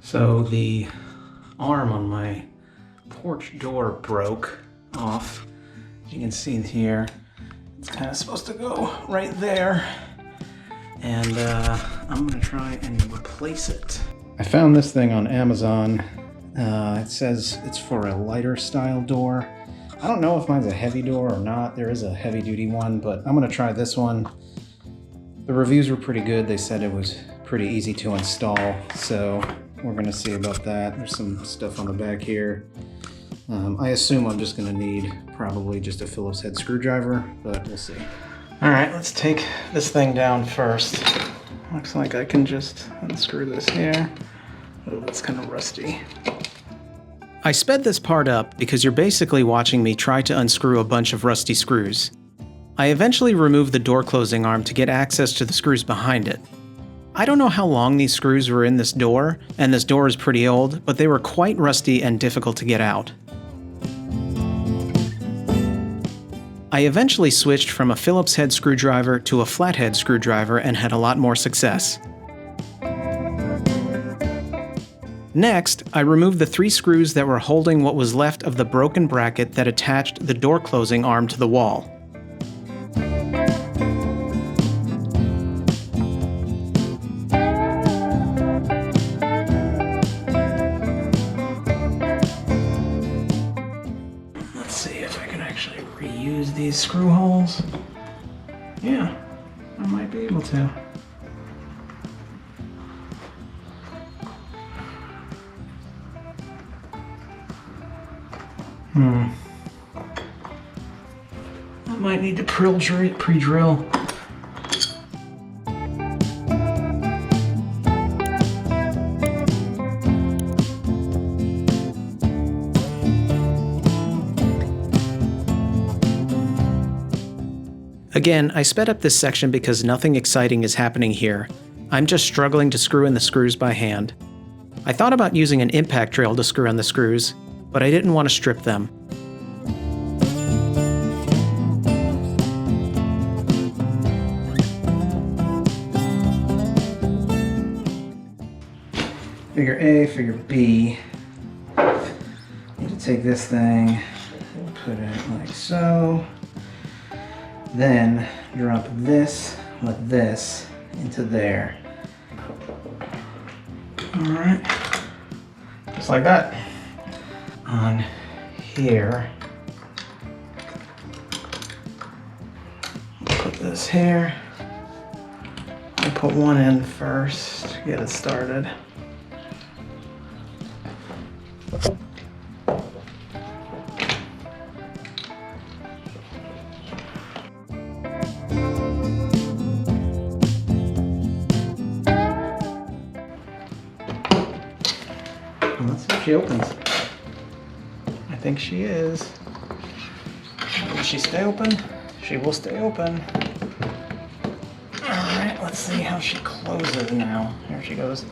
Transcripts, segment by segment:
So the arm on my porch door broke off. As you can see here, it's kind of supposed to go right there. And I'm gonna try and replace it. I found this thing on Amazon. It says it's for a lighter style door. I don't know if mine's a heavy door or not. There is a heavy duty one, but I'm gonna try this one. The reviews were pretty good. They said it was pretty easy to install, so we're gonna see about that. There's some stuff on the back here. I assume I'm just gonna need probably just a Phillips head screwdriver, but we'll see. All right, let's take this thing down first. Looks like I can just unscrew this here. Oh, it's kind of rusty. I sped this part up because you're basically watching me try to unscrew a bunch of rusty screws. I eventually removed the door closing arm to get access to the screws behind it. I don't know how long these screws were in this door, and this door is pretty old, but they were quite rusty and difficult to get out. I eventually switched from a Phillips head screwdriver to a flathead screwdriver and had a lot more success. Next, I removed the 3 screws that were holding what was left of the broken bracket that attached the door closing arm to the wall. Let's see if I can actually reuse these screw holes. Yeah, I might be able to. I might need to pre-drill. Again, I sped up this section because nothing exciting is happening here. I'm just struggling to screw in the screws by hand. I thought about using an impact drill to screw in the screws, but I didn't want to strip them. Figure A, figure B. Need to take this thing and put it like so. Then drop this with this into there. All right, just like that. On here, put this here. I'll put one in first to get it started. Let's see if she opens. I think she is. Will she stay open? She will stay open. Alright, let's see how she closes now. Here she goes.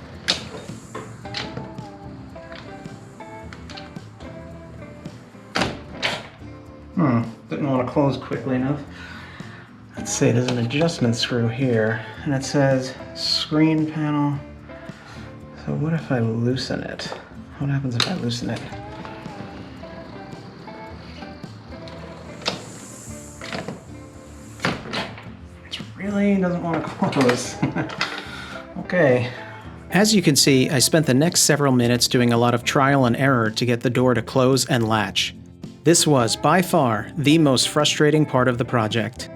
Didn't want to close quickly enough. Let's see, there's an adjustment screw here, and it says screen panel. So what if I loosen it? What happens if I loosen it? It really doesn't want to close. Okay. As you can see, I spent the next several minutes doing a lot of trial and error to get the door to close and latch. This was, by far, the most frustrating part of the project.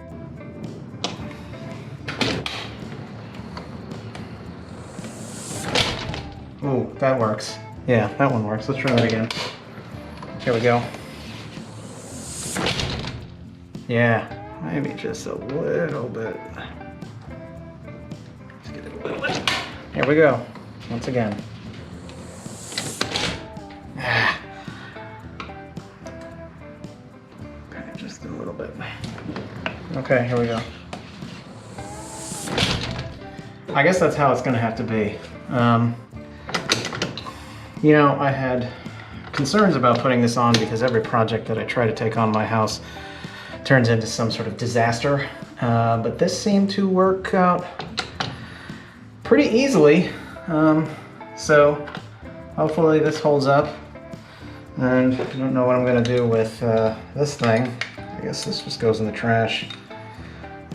Oh, that works. Yeah, that one works. Let's try that again. Here we go. Yeah, maybe just a little bit. Let's get it a little bit. Here we go. Once again. Okay, just a little bit. Okay, here we go. I guess that's how it's gonna have to be. You know, I had concerns about putting this on because every project that I try to take on my house turns into some sort of disaster. But this seemed to work out pretty easily. So hopefully this holds up. And I don't know what I'm gonna do with this thing. I guess this just goes in the trash.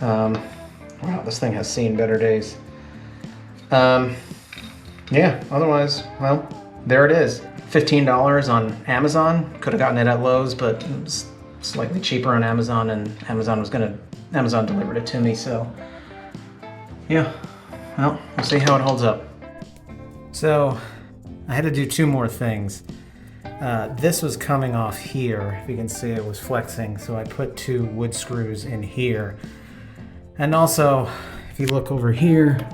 Wow, this thing has seen better days. Yeah, otherwise, well, there it is. $15 on Amazon. Could have gotten it at Lowe's, but it was slightly cheaper on Amazon, and Amazon delivered it to me, so yeah, well, we'll see how it holds up. So I had to do two more things. This was coming off here. If you can see, it was flexing, so I put 2 wood screws in here. And also, if you look over here,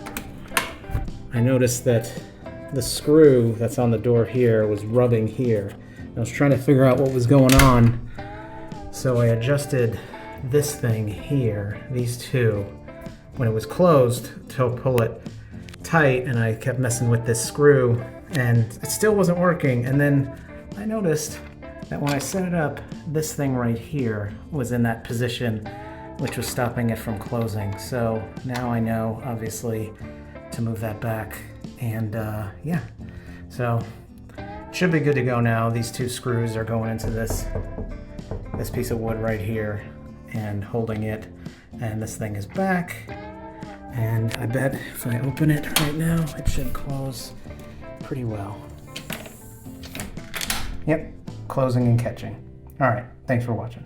I noticed that the screw that's on the door here was rubbing here. I was trying to figure out what was going on, so I adjusted this thing here, these two, when it was closed to pull it tight, and I kept messing with this screw and it still wasn't working. And then I noticed that when I set it up, this thing right here was in that position, which was stopping it from closing. So now I know, obviously, to move that back. And yeah, so it should be good to go now. These 2 screws are going into this piece of wood right here and holding it. And this thing is back. And I bet if I open it right now, it should close pretty well. Yep, closing and catching. All right, thanks for watching.